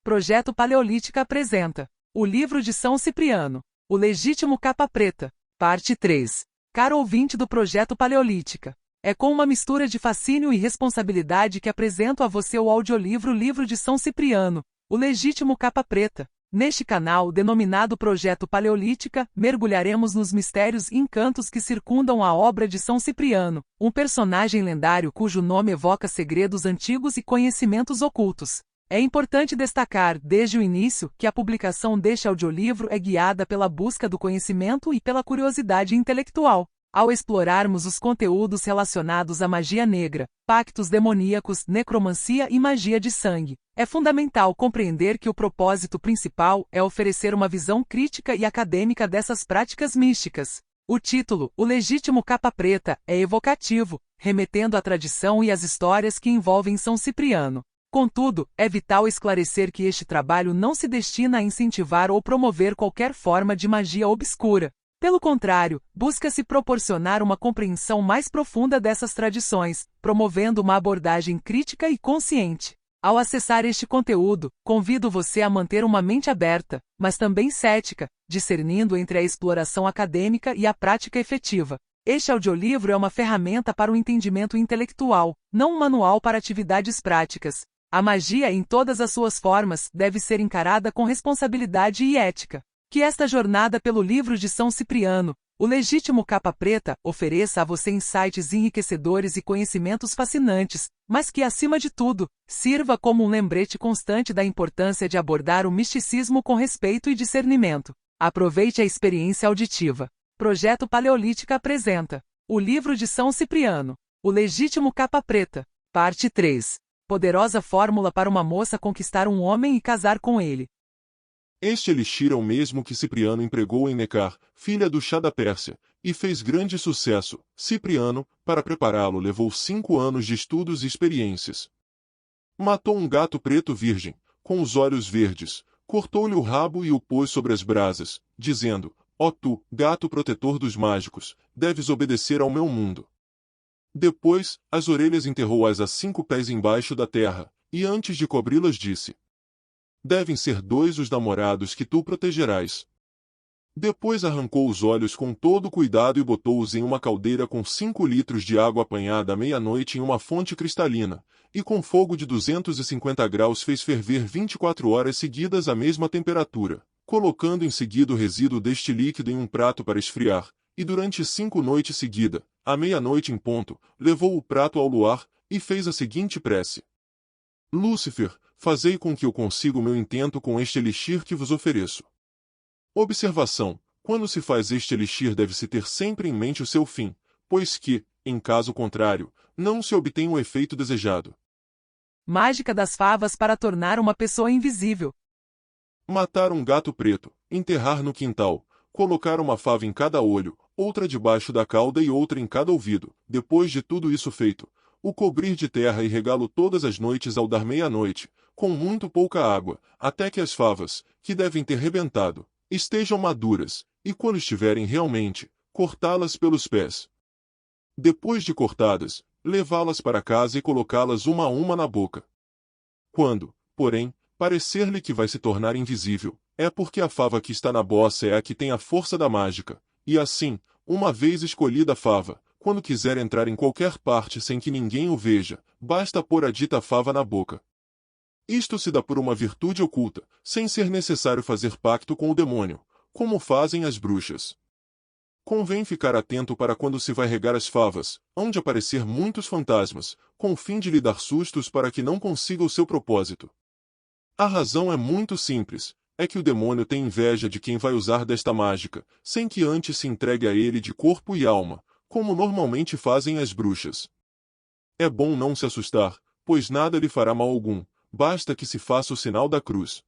Projeto Paleolítica apresenta o livro de São Cipriano, O Legítimo Capa Preta, parte 3. Caro ouvinte do Projeto Paleolítica, é com uma mistura de fascínio e responsabilidade que apresento a você o audiolivro Livro de São Cipriano, O Legítimo Capa Preta. Neste canal, denominado Projeto Paleolítica, mergulharemos nos mistérios e encantos que circundam a obra de São Cipriano, um personagem lendário cujo nome evoca segredos antigos e conhecimentos ocultos. É importante destacar, desde o início, que a publicação deste audiolivro é guiada pela busca do conhecimento e pela curiosidade intelectual. Ao explorarmos os conteúdos relacionados à magia negra, pactos demoníacos, necromancia e magia de sangue, é fundamental compreender que o propósito principal é oferecer uma visão crítica e acadêmica dessas práticas místicas. O título, O Legítimo Capa Preta, é evocativo, remetendo à tradição e às histórias que envolvem São Cipriano. Contudo, é vital esclarecer que este trabalho não se destina a incentivar ou promover qualquer forma de magia obscura. Pelo contrário, busca-se proporcionar uma compreensão mais profunda dessas tradições, promovendo uma abordagem crítica e consciente. Ao acessar este conteúdo, convido você a manter uma mente aberta, mas também cética, discernindo entre a exploração acadêmica e a prática efetiva. Este audiolivro é uma ferramenta para o entendimento intelectual, não um manual para atividades práticas. A magia, em todas as suas formas, deve ser encarada com responsabilidade e ética. Que esta jornada pelo livro de São Cipriano, O Legítimo Capa Preta, ofereça a você insights enriquecedores e conhecimentos fascinantes, mas que, acima de tudo, sirva como um lembrete constante da importância de abordar o misticismo com respeito e discernimento. Aproveite a experiência auditiva. Projeto Paleolítica apresenta o livro de São Cipriano, O Legítimo Capa Preta, parte 3. Poderosa fórmula para uma moça conquistar um homem e casar com ele. Este elixir é o mesmo que Cipriano empregou em Necar, filha do Chá da Pérsia, e fez grande sucesso. Cipriano, para prepará-lo, levou 5 anos de estudos e experiências. Matou um gato preto virgem, com os olhos verdes, cortou-lhe o rabo e o pôs sobre as brasas, dizendo: ó tu, gato protetor dos mágicos, deves obedecer ao meu mundo. Depois, as orelhas enterrou-as a 5 pés embaixo da terra, e antes de cobri-las disse: devem ser 2 os namorados que tu protegerás. Depois arrancou os olhos com todo cuidado e botou-os em uma caldeira com 5 litros de água apanhada à meia-noite em uma fonte cristalina, e com fogo de 250 graus fez ferver 24 horas seguidas à mesma temperatura, colocando em seguida o resíduo deste líquido em um prato para esfriar, e durante 5 noites seguidas, à meia-noite em ponto, levou o prato ao luar, e fez a seguinte prece: Lúcifer, fazei com que eu consiga o meu intento com este elixir que vos ofereço. Observação: quando se faz este elixir deve-se ter sempre em mente o seu fim, pois que, em caso contrário, não se obtém o efeito desejado. Mágica das favas para tornar uma pessoa invisível. Matar um gato preto, enterrar no quintal, colocar uma fava em cada olho, outra debaixo da cauda e outra em cada ouvido. Depois de tudo isso feito, o cobrir de terra e regá-lo todas as noites ao dar meia-noite, com muito pouca água, até que as favas, que devem ter rebentado, estejam maduras, e quando estiverem realmente, cortá-las pelos pés. Depois de cortadas, levá-las para casa e colocá-las uma a uma na boca. Quando, porém, parecer-lhe que vai se tornar invisível, é porque a fava que está na bossa é a que tem a força da mágica, e assim, uma vez escolhida a fava, quando quiser entrar em qualquer parte sem que ninguém o veja, basta pôr a dita fava na boca. Isto se dá por uma virtude oculta, sem ser necessário fazer pacto com o demônio, como fazem as bruxas. Convém ficar atento para quando se vai regar as favas, onde aparecer muitos fantasmas, com o fim de lhe dar sustos para que não consiga o seu propósito. A razão é muito simples, é que o demônio tem inveja de quem vai usar desta mágica, sem que antes se entregue a ele de corpo e alma, como normalmente fazem as bruxas. É bom não se assustar, pois nada lhe fará mal algum, basta que se faça o sinal da cruz.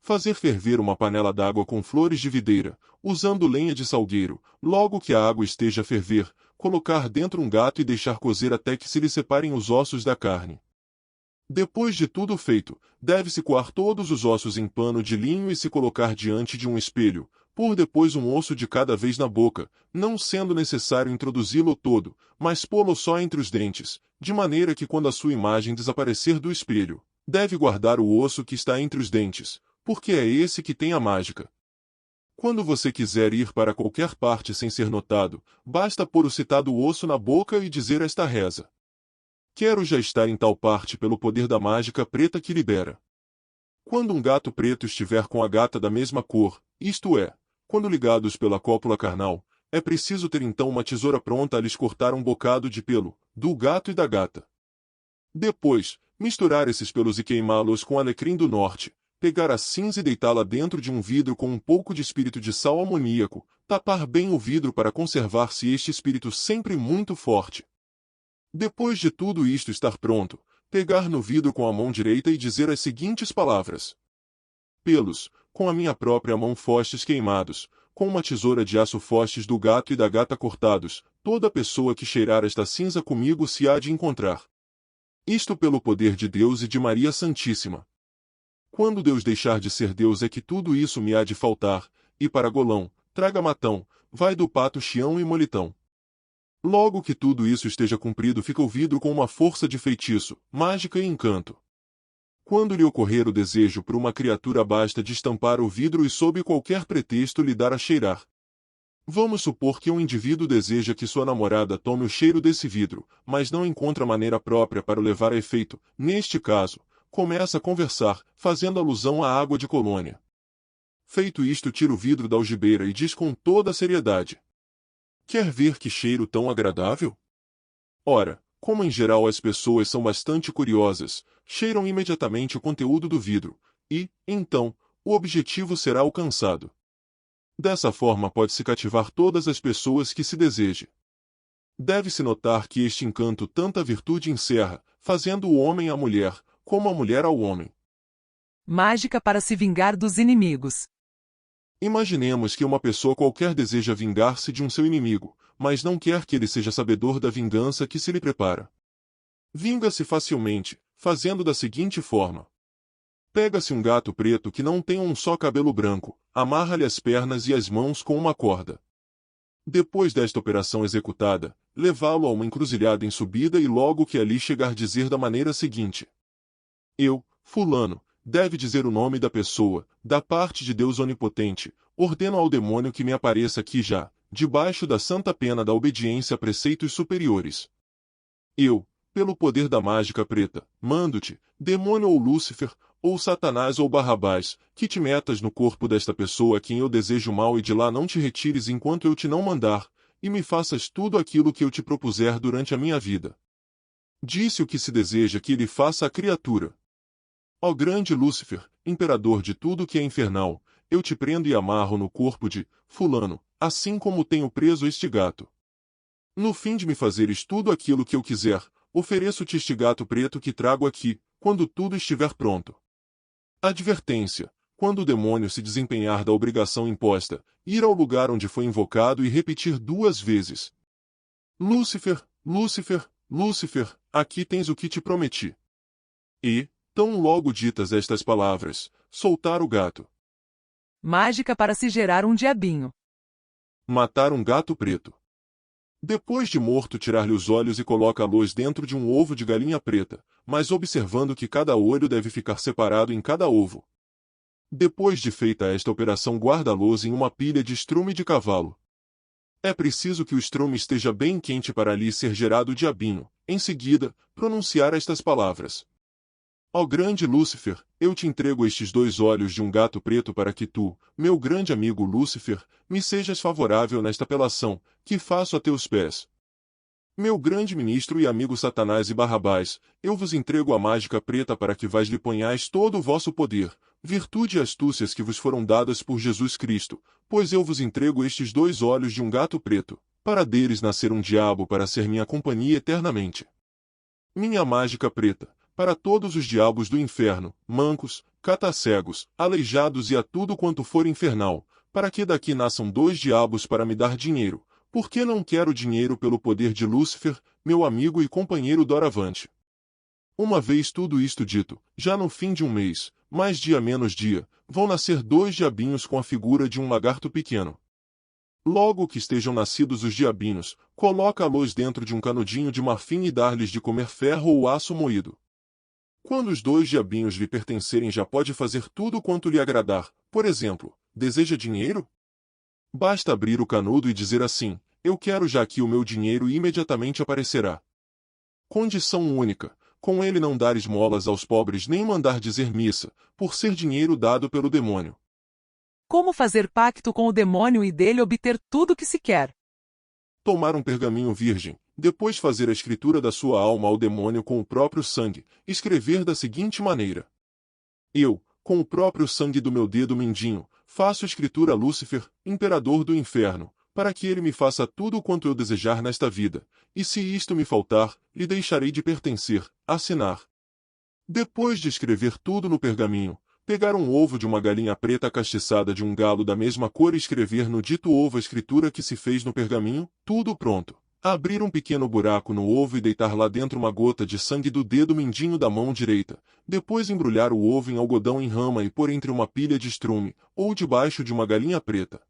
Fazer ferver uma panela d'água com flores de videira, usando lenha de salgueiro, logo que a água esteja a ferver, colocar dentro um gato e deixar cozer até que se lhe separem os ossos da carne. Depois de tudo feito, deve-se coar todos os ossos em pano de linho e se colocar diante de um espelho, pôr depois um osso de cada vez na boca, não sendo necessário introduzi-lo todo, mas pô-lo só entre os dentes, de maneira que quando a sua imagem desaparecer do espelho, Deve guardar o osso que está entre os dentes, porque é esse que tem a mágica. Quando você quiser ir para qualquer parte sem ser notado, basta pôr o citado osso na boca e dizer esta reza. Quero já estar em tal parte pelo poder da mágica preta que libera. Quando um gato preto estiver com a gata da mesma cor, isto é, quando ligados pela cópula carnal, é preciso ter então uma tesoura pronta a lhes cortar um bocado de pelo, do gato e da gata. Depois, misturar esses pelos e queimá-los com alecrim do norte, pegar a cinza e deitá-la dentro de um vidro com um pouco de espírito de sal amoníaco, tapar bem o vidro para conservar-se este espírito sempre muito forte. Depois de tudo isto estar pronto, pegar no vidro com a mão direita e dizer as seguintes palavras. Pelos, com a minha própria mão fostes queimados, com uma tesoura de aço fostes do gato e da gata cortados, toda pessoa que cheirar esta cinza comigo se há de encontrar. Isto pelo poder de Deus e de Maria Santíssima. Quando Deus deixar de ser Deus é que tudo isso me há de faltar, e para golão, traga matão, vai do pato chião e molitão. Logo que tudo isso esteja cumprido fica o vidro com uma força de feitiço, mágica e encanto. Quando lhe ocorrer o desejo por uma criatura basta destampar o vidro e sob qualquer pretexto lhe dar a cheirar. Vamos supor que um indivíduo deseja que sua namorada tome o cheiro desse vidro, mas não encontra maneira própria para o levar a efeito. Neste caso, começa a conversar, fazendo alusão à água de colônia. Feito isto, tira o vidro da algibeira e diz com toda a seriedade. Quer ver que cheiro tão agradável? Ora, como em geral as pessoas são bastante curiosas, cheiram imediatamente o conteúdo do vidro, e, então, o objetivo será alcançado. Dessa forma pode-se cativar todas as pessoas que se deseje. Deve-se notar que este encanto tanta virtude encerra, fazendo o homem à mulher, como a mulher ao homem. Mágica para se vingar dos inimigos. Imaginemos que uma pessoa qualquer deseja vingar-se de um seu inimigo, mas não quer que ele seja sabedor da vingança que se lhe prepara. Vinga-se facilmente, fazendo da seguinte forma. Pega-se um gato preto que não tem um só cabelo branco, amarra-lhe as pernas e as mãos com uma corda. Depois desta operação executada, levá-lo a uma encruzilhada em subida e logo que ali chegar dizer da maneira seguinte. Eu, fulano, deve dizer o nome da pessoa, da parte de Deus Onipotente, ordeno ao demônio que me apareça aqui já, debaixo da santa pena da obediência a preceitos superiores. Eu, pelo poder da mágica preta, mando-te, demônio ou Lúcifer, ou Satanás ou Barrabás, que te metas no corpo desta pessoa a quem eu desejo mal e de lá não te retires enquanto eu te não mandar, e me faças tudo aquilo que eu te propuser durante a minha vida. Disse o que se deseja que ele faça à criatura. Ó grande Lúcifer, imperador de tudo que é infernal, eu te prendo e amarro no corpo de fulano, assim como tenho preso este gato. No fim de me fazeres tudo aquilo que eu quiser, ofereço-te este gato preto que trago aqui, quando tudo estiver pronto. Advertência: quando o demônio se desempenhar da obrigação imposta, ir ao lugar onde foi invocado e repetir 2 vezes. Lúcifer, Lúcifer, Lúcifer, aqui tens o que te prometi. E, tão logo ditas estas palavras, soltar o gato. Mágica para se gerar um diabinho. Matar um gato preto. Depois de morto, tirar-lhe os olhos e coloca-los dentro de um ovo de galinha preta, mas observando que cada olho deve ficar separado em cada ovo. Depois de feita esta operação, guarda-los em uma pilha de estrume de cavalo. É preciso que o estrume esteja bem quente para ali ser gerado o diabinho. Em seguida, pronunciar estas palavras. Ó grande Lúcifer, eu te entrego estes 2 olhos de um gato preto para que tu, meu grande amigo Lúcifer, me sejas favorável nesta apelação, que faço a teus pés. Meu grande ministro e amigo Satanás e Barrabás, eu vos entrego a mágica preta para que vós lhe ponhais todo o vosso poder, virtude e astúcias que vos foram dadas por Jesus Cristo, pois eu vos entrego estes 2 olhos de um gato preto, para deles nascer um diabo para ser minha companhia eternamente. Minha mágica preta, para todos os diabos do inferno, mancos, catacegos, aleijados e a tudo quanto for infernal, para que daqui nasçam 2 diabos para me dar dinheiro, porque não quero dinheiro pelo poder de Lúcifer, meu amigo e companheiro doravante. Uma vez tudo isto dito, já no fim de um mês, mais dia menos dia, vão nascer 2 diabinhos com a figura de um lagarto pequeno. Logo que estejam nascidos os diabinhos, coloca-los dentro de um canudinho de marfim e dar-lhes de comer ferro ou aço moído. Quando os dois diabinhos lhe pertencerem, já pode fazer tudo quanto lhe agradar. Por exemplo, deseja dinheiro? Basta abrir o canudo e dizer assim: eu quero já aqui o meu dinheiro, e imediatamente aparecerá. Condição única: com ele não dar esmolas aos pobres nem mandar dizer missa, por ser dinheiro dado pelo demônio. Como fazer pacto com o demônio e dele obter tudo o que se quer? Tomar um pergaminho virgem, depois fazer a escritura da sua alma ao demônio com o próprio sangue, escrever da seguinte maneira: eu, com o próprio sangue do meu dedo mindinho, faço escritura a Lúcifer, imperador do inferno, para que ele me faça tudo quanto eu desejar nesta vida, e se isto me faltar, lhe deixarei de pertencer. Assinar. Depois de escrever tudo no pergaminho, pegar um ovo de uma galinha preta castiçada de um galo da mesma cor e escrever no dito ovo a escritura que se fez no pergaminho, tudo pronto. Abrir um pequeno buraco no ovo e deitar lá dentro uma gota de sangue do dedo mindinho da mão direita. Depois embrulhar o ovo em algodão em rama e pôr entre uma pilha de estrume, ou debaixo de uma galinha preta.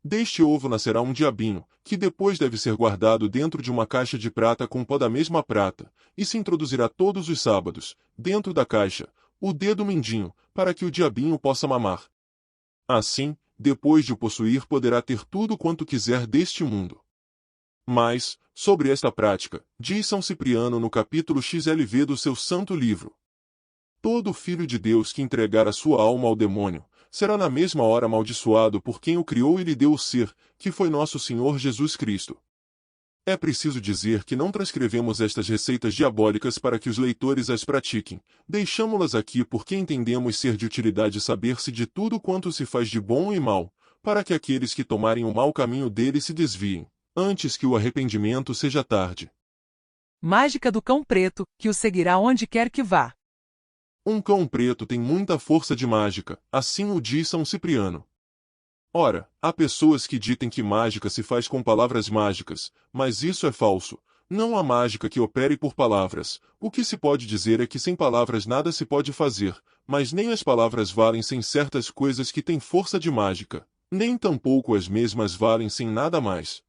Deste ovo nascerá um diabinho, que depois deve ser guardado dentro de uma caixa de prata com pó da mesma prata, e se introduzirá todos os sábados, dentro da caixa, o dedo mindinho, para que o diabinho possa mamar. Assim, depois de o possuir, poderá ter tudo quanto quiser deste mundo. Mas, sobre esta prática, diz São Cipriano no capítulo XLV do seu santo livro: todo filho de Deus que entregar a sua alma ao demônio, será na mesma hora amaldiçoado por quem o criou e lhe deu o ser, que foi nosso Senhor Jesus Cristo. É preciso dizer que não transcrevemos estas receitas diabólicas para que os leitores as pratiquem, deixamo-las aqui porque entendemos ser de utilidade saber-se de tudo quanto se faz de bom e mal, para que aqueles que tomarem o mau caminho dele se desviem, antes que o arrependimento seja tarde. Mágica do cão preto, que o seguirá onde quer que vá. Um cão preto tem muita força de mágica, assim o diz São Cipriano. Ora, há pessoas que ditem que mágica se faz com palavras mágicas, mas isso é falso. Não há mágica que opere por palavras. O que se pode dizer é que sem palavras nada se pode fazer, mas nem as palavras valem sem certas coisas que têm força de mágica, nem tampouco as mesmas valem sem nada mais.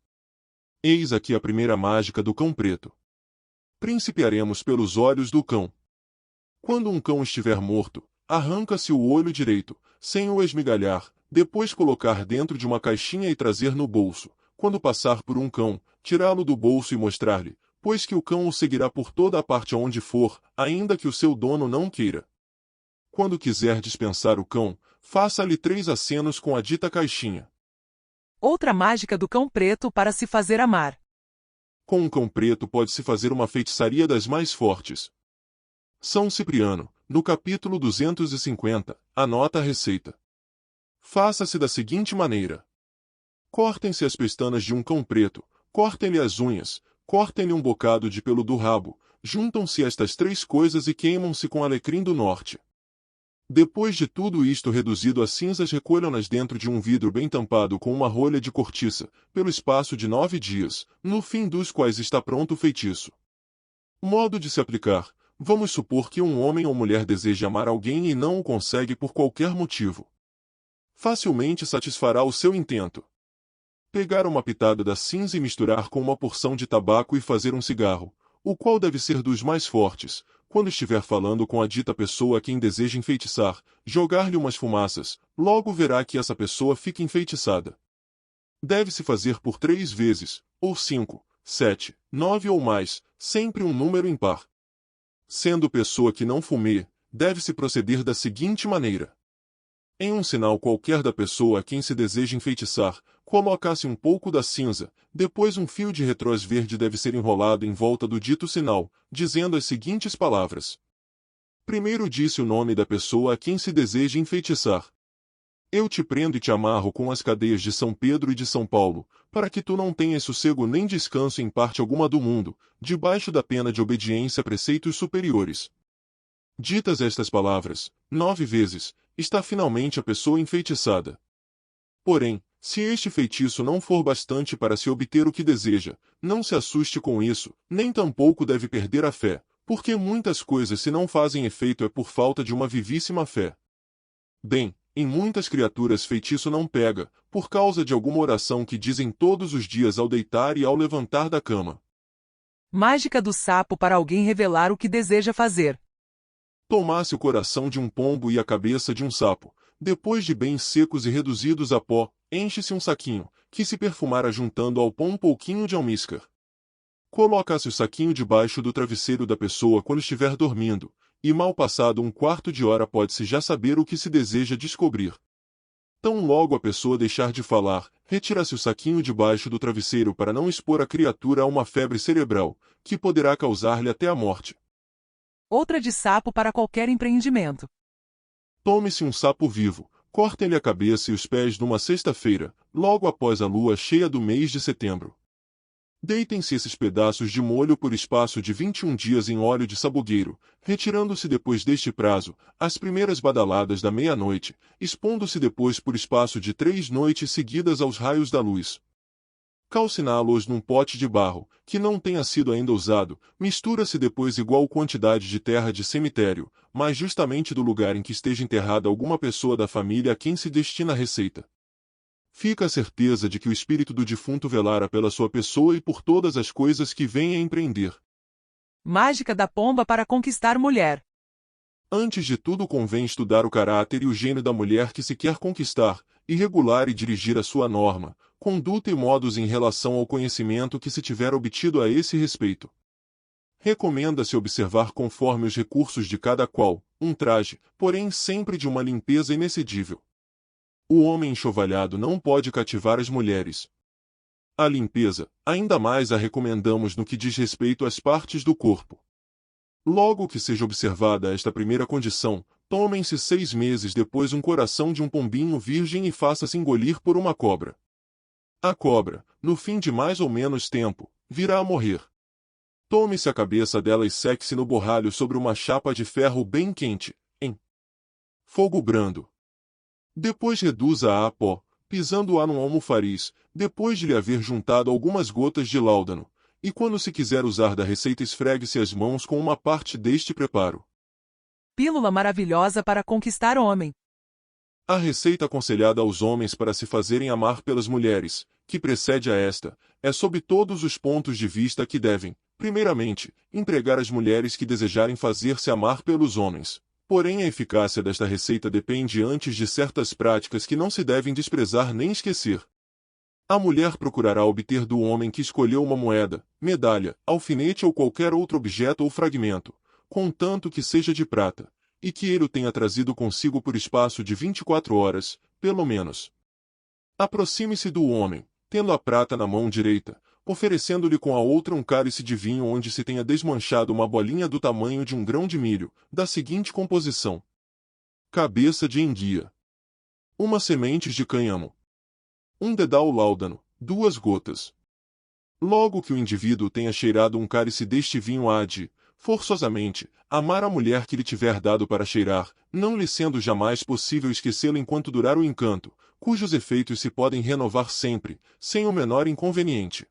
Eis aqui a primeira mágica do cão preto. Principiaremos pelos olhos do cão. Quando um cão estiver morto, arranca-se o olho direito, sem o esmigalhar, depois colocar dentro de uma caixinha e trazer no bolso. Quando passar por um cão, tirá-lo do bolso e mostrar-lhe, pois que o cão o seguirá por toda a parte aonde for, ainda que o seu dono não queira. Quando quiser dispensar o cão, faça-lhe 3 acenos com a dita caixinha. Outra mágica do cão preto para se fazer amar. Com um cão preto pode-se fazer uma feitiçaria das mais fortes. São Cipriano, no capítulo 250, anota a receita. Faça-se da seguinte maneira: cortem-se as pestanas de um cão preto, cortem-lhe as unhas, cortem-lhe um bocado de pelo do rabo, juntam-se estas 3 coisas e queimam-se com alecrim do norte. Depois de tudo isto reduzido a cinzas, recolham-nas dentro de um vidro bem tampado com uma rolha de cortiça, pelo espaço de 9 dias, no fim dos quais está pronto o feitiço. Modo de se aplicar: vamos supor que um homem ou mulher deseja amar alguém e não o consegue por qualquer motivo. Facilmente satisfará o seu intento. Pegar uma pitada da cinza e misturar com uma porção de tabaco e fazer um cigarro, o qual deve ser dos mais fortes. Quando estiver falando com a dita pessoa a quem deseja enfeitiçar, jogar-lhe umas fumaças, logo verá que essa pessoa fica enfeitiçada. Deve-se fazer por 3 vezes, ou 5, 7, 9 ou mais, sempre um número impar. Sendo pessoa que não fumê, deve-se proceder da seguinte maneira: em um sinal qualquer da pessoa a quem se deseja enfeitiçar, coloca-se um pouco da cinza, depois um fio de retrós verde deve ser enrolado em volta do dito sinal, dizendo as seguintes palavras. Primeiro disse o nome da pessoa a quem se deseja enfeitiçar. Eu te prendo e te amarro com as cadeias de São Pedro e de São Paulo, para que tu não tenhas sossego nem descanso em parte alguma do mundo, debaixo da pena de obediência a preceitos superiores. Ditas estas palavras, 9 vezes, está finalmente a pessoa enfeitiçada. Porém, se este feitiço não for bastante para se obter o que deseja, não se assuste com isso, nem tampouco deve perder a fé, porque muitas coisas se não fazem efeito é por falta de uma vivíssima fé. Bem, em muitas criaturas feitiço não pega, por causa de alguma oração que dizem todos os dias ao deitar e ao levantar da cama. Mágica do sapo para alguém revelar o que deseja fazer. Tomasse o coração de um pombo e a cabeça de um sapo, depois de bem secos e reduzidos a pó, enche-se um saquinho, que se perfumara juntando ao pó um pouquinho de almíscar. Coloca-se o saquinho debaixo do travesseiro da pessoa quando estiver dormindo, e mal passado um quarto de hora pode-se já saber o que se deseja descobrir. Tão logo a pessoa deixar de falar, retira-se o saquinho debaixo do travesseiro para não expor a criatura a uma febre cerebral, que poderá causar-lhe até a morte. Outra de sapo para qualquer empreendimento. Tome-se um sapo vivo, cortem-lhe a cabeça e os pés numa sexta-feira, logo após a lua cheia do mês de setembro. Deitem-se esses pedaços de molho por espaço de 21 dias em óleo de sabugueiro, retirando-se depois deste prazo, as primeiras badaladas da meia-noite, expondo-se depois por espaço de 3 noites seguidas aos raios da luz. Calciná-los num pote de barro, que não tenha sido ainda usado, mistura-se depois igual quantidade de terra de cemitério, mas justamente do lugar em que esteja enterrada alguma pessoa da família a quem se destina a receita. Fica a certeza de que o espírito do defunto velara pela sua pessoa e por todas as coisas que venha a empreender. Mágica da pomba para conquistar mulher. Antes de tudo convém estudar o caráter e o gênio da mulher que se quer conquistar, e regular e dirigir a sua norma, conduta e modos em relação ao conhecimento que se tiver obtido a esse respeito. Recomenda-se observar conforme os recursos de cada qual, um traje, porém sempre de uma limpeza inexcedível. O homem enxovalhado não pode cativar as mulheres. A limpeza, ainda mais a recomendamos no que diz respeito às partes do corpo. Logo que seja observada esta primeira condição, tomem-se 6 meses depois um coração de um pombinho virgem e faça-se engolir por uma cobra. A cobra, no fim de mais ou menos tempo, virá a morrer. Tome-se a cabeça dela e seque-se no borralho sobre uma chapa de ferro bem quente, em fogo brando. Depois reduza-a a pó, pisando-a num almofariz, depois de lhe haver juntado algumas gotas de láudano, e quando se quiser usar da receita esfregue-se as mãos com uma parte deste preparo. Pílula maravilhosa para conquistar homem. A receita aconselhada aos homens para se fazerem amar pelas mulheres, que precede a esta, é sob todos os pontos de vista que devem, primeiramente, empregar as mulheres que desejarem fazer-se amar pelos homens. Porém a eficácia desta receita depende antes de certas práticas que não se devem desprezar nem esquecer. A mulher procurará obter do homem que escolheu uma moeda, medalha, alfinete ou qualquer outro objeto ou fragmento, contanto que seja de prata, e que ele o tenha trazido consigo por espaço de 24 horas, pelo menos. Aproxime-se do homem, tendo a prata na mão direita, oferecendo-lhe com a outra um cálice de vinho onde se tenha desmanchado uma bolinha do tamanho de um grão de milho, da seguinte composição: cabeça de enguia, 1 sementes de cânhamo, 1 dedal láudano, 2 gotas. Logo que o indivíduo tenha cheirado um cálice deste vinho há de, forçosamente, amar a mulher que lhe tiver dado para cheirar, não lhe sendo jamais possível esquecê-lo enquanto durar o encanto, cujos efeitos se podem renovar sempre, sem o menor inconveniente.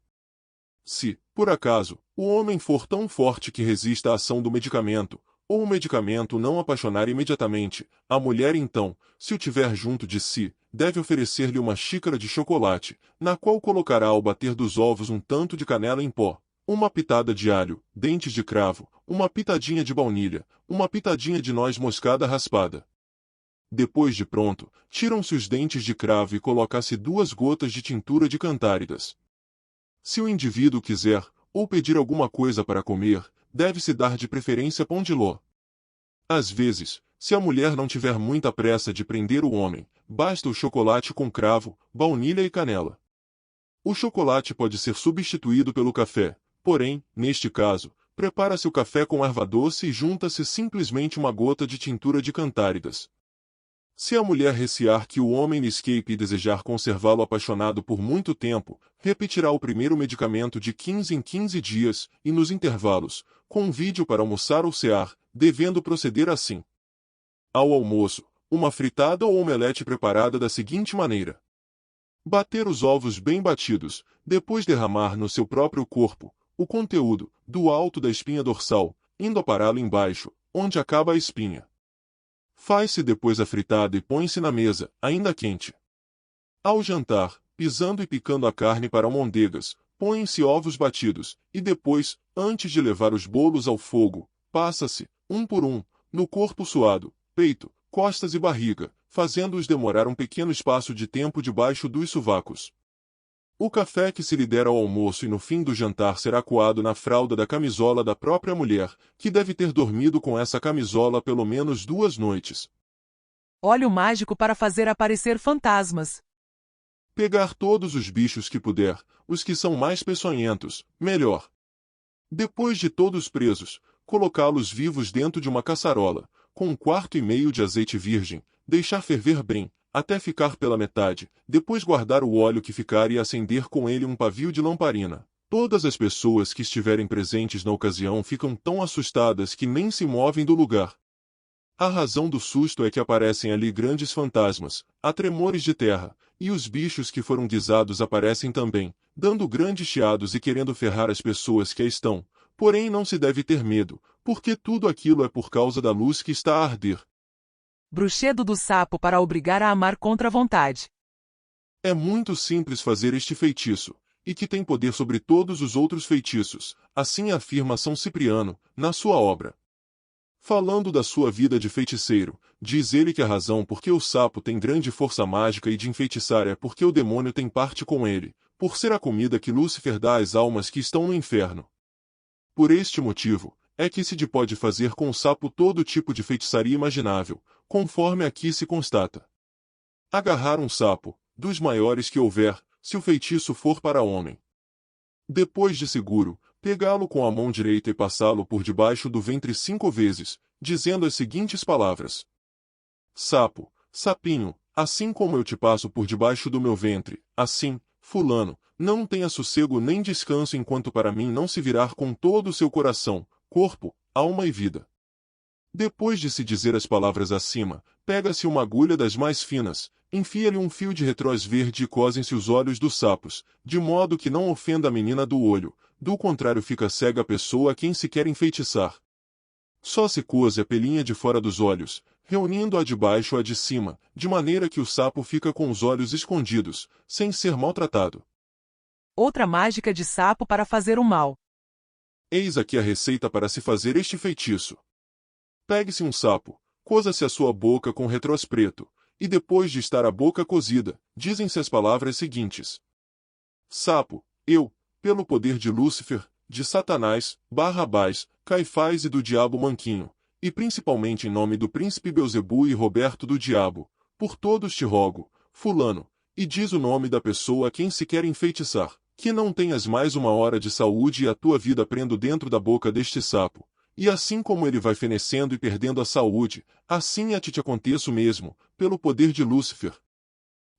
Se, por acaso, o homem for tão forte que resista à ação do medicamento, ou o medicamento não apaixonar imediatamente, a mulher então, se o tiver junto de si, deve oferecer-lhe uma xícara de chocolate, na qual colocará ao bater dos ovos um tanto de canela em pó, uma pitada de alho, dentes de cravo, uma pitadinha de baunilha, uma pitadinha de noz moscada raspada. Depois de pronto, tiram-se os dentes de cravo e coloca-se 2 gotas de tintura de cantáridas. Se o indivíduo quiser, ou pedir alguma coisa para comer, deve-se dar de preferência pão de ló. Às vezes, se a mulher não tiver muita pressa de prender o homem, basta o chocolate com cravo, baunilha e canela. O chocolate pode ser substituído pelo café, porém, neste caso, prepara-se o café com erva doce e junta-se simplesmente uma gota de tintura de cantáridas. Se a mulher recear que o homem lhe escape e desejar conservá-lo apaixonado por muito tempo, repetirá o primeiro medicamento de 15 em 15 dias, e nos intervalos, convide-o para almoçar ou cear, devendo proceder assim. Ao almoço, uma fritada ou omelete preparada da seguinte maneira: bater os ovos bem batidos, depois derramar no seu próprio corpo o conteúdo, do alto da espinha dorsal, indo apará-lo embaixo, onde acaba a espinha. Faz-se depois a fritada e põe-se na mesa, ainda quente. Ao jantar, pisando e picando a carne para almôndegas, põem-se ovos batidos, e depois, antes de levar os bolos ao fogo, passa-se, um por um, no corpo suado, peito, costas e barriga, fazendo-os demorar um pequeno espaço de tempo debaixo dos sovacos. O café que se lhe der ao almoço e no fim do jantar será coado na fralda da camisola da própria mulher, que deve ter dormido com essa camisola pelo menos 2 noites. Óleo mágico para fazer aparecer fantasmas. Pegar todos os bichos que puder, os que são mais peçonhentos, melhor. Depois de todos presos, colocá-los vivos dentro de uma caçarola, com 1/4 de azeite virgem, deixar ferver bem, até ficar pela metade, depois guardar o óleo que ficar e acender com ele um pavio de lamparina. Todas as pessoas que estiverem presentes na ocasião ficam tão assustadas que nem se movem do lugar. A razão do susto é que aparecem ali grandes fantasmas, há tremores de terra, e os bichos que foram guisados aparecem também, dando grandes chiados e querendo ferrar as pessoas que aí estão. Porém não se deve ter medo, porque tudo aquilo é por causa da luz que está a arder. Bruxedo do sapo para obrigar a amar contra a vontade. É muito simples fazer este feitiço, e que tem poder sobre todos os outros feitiços, assim afirma São Cipriano, na sua obra. Falando da sua vida de feiticeiro, diz ele que a razão por que o sapo tem grande força mágica e de enfeitiçar é porque o demônio tem parte com ele, por ser a comida que Lúcifer dá às almas que estão no inferno. Por este motivo, é que se pode fazer com o sapo todo tipo de feitiçaria imaginável, conforme aqui se constata. Agarrar um sapo, dos maiores que houver, se o feitiço for para homem. Depois de seguro, pegá-lo com a mão direita e passá-lo por debaixo do ventre 5 vezes, dizendo as seguintes palavras: Sapo, sapinho, assim como eu te passo por debaixo do meu ventre, assim, fulano, não tenha sossego nem descanso enquanto para mim não se virar com todo o seu coração, corpo, alma e vida. Depois de se dizer as palavras acima, pega-se uma agulha das mais finas, enfia-lhe um fio de retroz verde e cosem-se os olhos dos sapos, de modo que não ofenda a menina do olho, do contrário fica cega a pessoa a quem se quer enfeitiçar. Só se cose a pelinha de fora dos olhos, reunindo a de baixo à de cima, de maneira que o sapo fica com os olhos escondidos, sem ser maltratado. Outra mágica de sapo para fazer o mal. Eis aqui a receita para se fazer este feitiço. Pegue-se um sapo, coza-se a sua boca com retroz preto, e depois de estar a boca cozida, dizem-se as palavras seguintes: Sapo, eu, pelo poder de Lúcifer, de Satanás, Barrabás, Caifás e do diabo Manquinho, e principalmente em nome do príncipe Belzebu e Roberto do diabo, por todos te rogo, fulano, e diz o nome da pessoa a quem se quer enfeitiçar, que não tenhas mais 1 hora de saúde e a tua vida prendo dentro da boca deste sapo. E assim como ele vai fenecendo e perdendo a saúde, assim a ti te aconteça o mesmo, pelo poder de Lúcifer.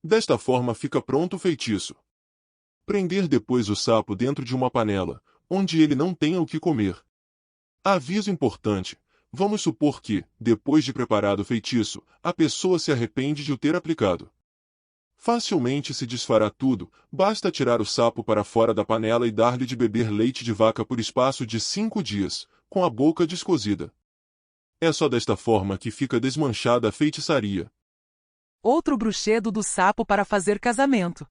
Desta forma fica pronto o feitiço. Prender depois o sapo dentro de uma panela, onde ele não tenha o que comer. Aviso importante: vamos supor que, depois de preparado o feitiço, a pessoa se arrepende de o ter aplicado. Facilmente se desfará tudo, basta tirar o sapo para fora da panela e dar-lhe de beber leite de vaca por espaço de 5 dias, com a boca descozida. É só desta forma que fica desmanchada a feitiçaria. Outro bruxedo do sapo para fazer casamento.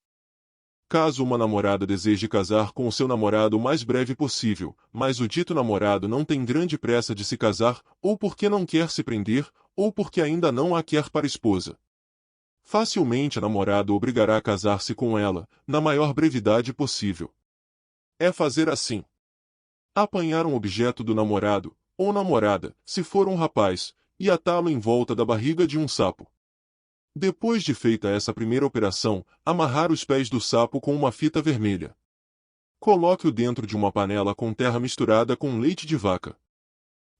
Caso uma namorada deseje casar com o seu namorado o mais breve possível, mas o dito namorado não tem grande pressa de se casar, ou porque não quer se prender, ou porque ainda não a quer para esposa. Facilmente a namorada o obrigará a casar-se com ela, na maior brevidade possível. É fazer assim: apanhar um objeto do namorado, ou namorada, se for um rapaz, e atá-lo em volta da barriga de um sapo. Depois de feita essa primeira operação, amarrar os pés do sapo com uma fita vermelha. Coloque-o dentro de uma panela com terra misturada com leite de vaca.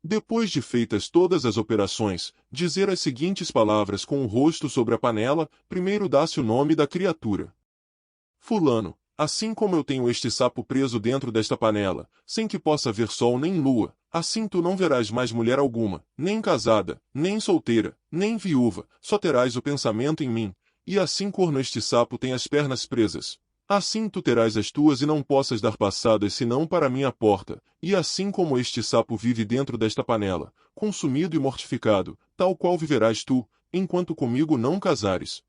Depois de feitas todas as operações, dizer as seguintes palavras com o rosto sobre a panela, primeiro dá-se o nome da criatura. Fulano, assim como eu tenho este sapo preso dentro desta panela, sem que possa ver sol nem lua, assim tu não verás mais mulher alguma, nem casada, nem solteira, nem viúva, só terás o pensamento em mim, e assim corno este sapo tem as pernas presas. Assim tu terás as tuas e não possas dar passadas senão para minha porta, e assim como este sapo vive dentro desta panela, consumido e mortificado, tal qual viverás tu, enquanto comigo não casares.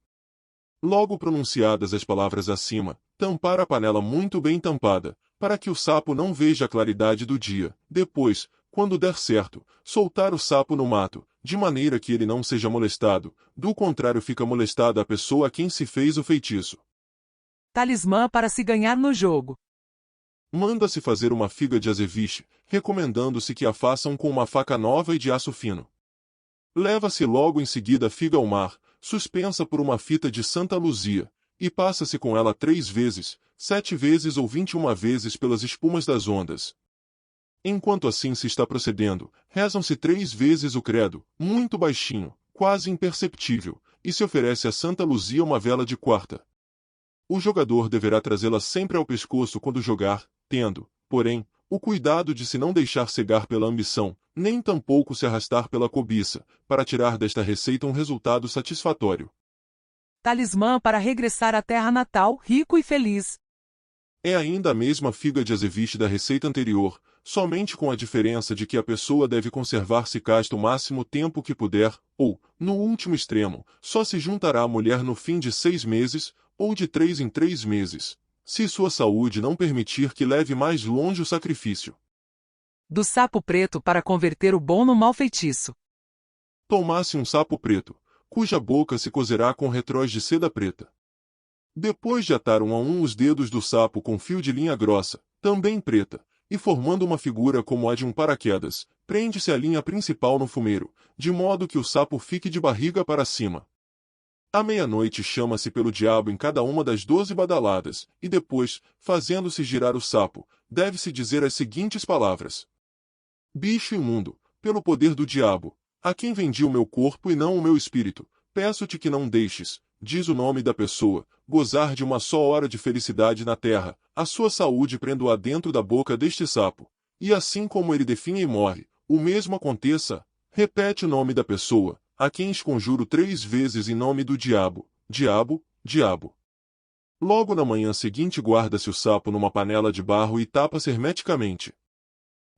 Logo pronunciadas as palavras acima, tampar a panela muito bem tampada, para que o sapo não veja a claridade do dia. Depois, quando der certo, soltar o sapo no mato, de maneira que ele não seja molestado, do contrário fica molestada a pessoa a quem se fez o feitiço. Talismã para se ganhar no jogo. Manda-se fazer uma figa de azeviche, recomendando-se que a façam com uma faca nova e de aço fino. Leva-se logo em seguida a figa ao mar, suspensa por uma fita de Santa Luzia, e passa-se com ela 3 vezes, 7 vezes ou 21 vezes pelas espumas das ondas. Enquanto assim se está procedendo, rezam-se 3 vezes o credo, muito baixinho, quase imperceptível, e se oferece a Santa Luzia uma vela de quarta. O jogador deverá trazê-la sempre ao pescoço quando jogar, tendo, porém, o cuidado de se não deixar cegar pela ambição, nem tampouco se arrastar pela cobiça, para tirar desta receita um resultado satisfatório. Talismã para regressar à terra natal, rico e feliz. É ainda a mesma figa de azeviche da receita anterior, somente com a diferença de que a pessoa deve conservar-se casta o máximo tempo que puder, ou, no último extremo, só se juntará à mulher no fim de 6 meses, ou de 3 em 3 meses, se sua saúde não permitir que leve mais longe o sacrifício. Do sapo preto para converter o bom no mau feitiço. Tomasse um sapo preto, cuja boca se cozerá com retróis de seda preta. Depois de atar um a um os dedos do sapo com fio de linha grossa, também preta, e formando uma figura como a de um paraquedas, prende-se a linha principal no fumeiro, de modo que o sapo fique de barriga para cima. À meia-noite chama-se pelo diabo em cada uma das 12 badaladas, e depois, fazendo-se girar o sapo, deve-se dizer as seguintes palavras: Bicho imundo, pelo poder do diabo, a quem vendi o meu corpo e não o meu espírito, peço-te que não deixes, diz o nome da pessoa, gozar de uma só hora de felicidade na terra, a sua saúde prendo-a dentro da boca deste sapo, e assim como ele definha e morre, o mesmo aconteça, repete o nome da pessoa, a quem esconjuro 3 vezes em nome do diabo, diabo, diabo. Logo na manhã seguinte guarda-se o sapo numa panela de barro e tapa-se hermeticamente.